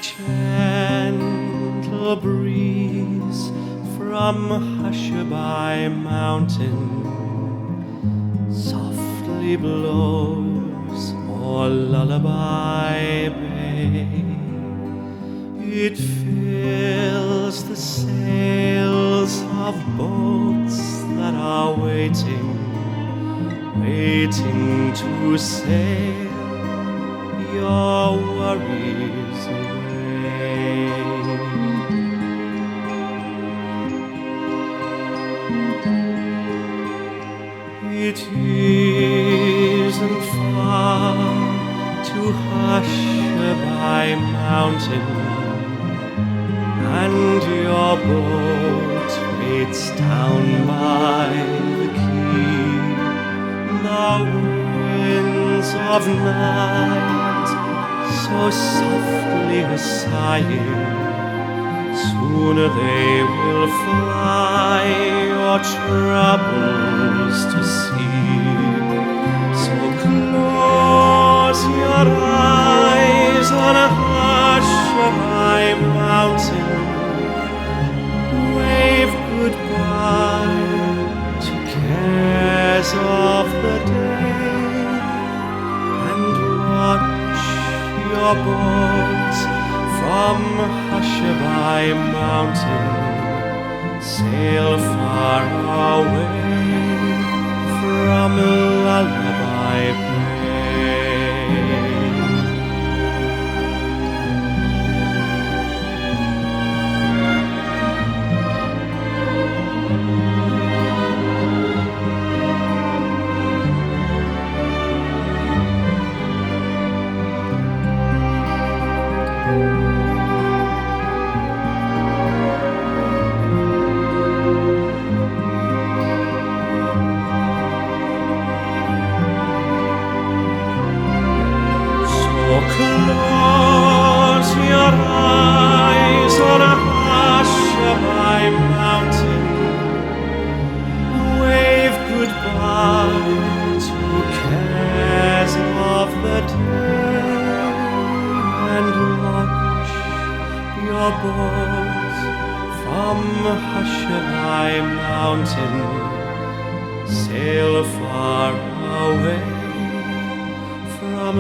gentle breeze from Hushabye Mountain softly blows o'er Lullaby Bay. It fills the sails of boats that are waiting to sail your worries away. It isn't far to Hushabye Mountain, and your boat waits down by the quay. The winds of night so softly sighing, sooner they will fly your troubles to see. So close your eyes on Hushabye Mountain, wave goodbye to cares of the day, and watch your boat from Hushabye Mountain sail far away from Lullaby Bay. Close your eyes on Hushabye Mountain, wave goodbye to cares of the day, and watch your boat from Hushabye Mountain sail far away from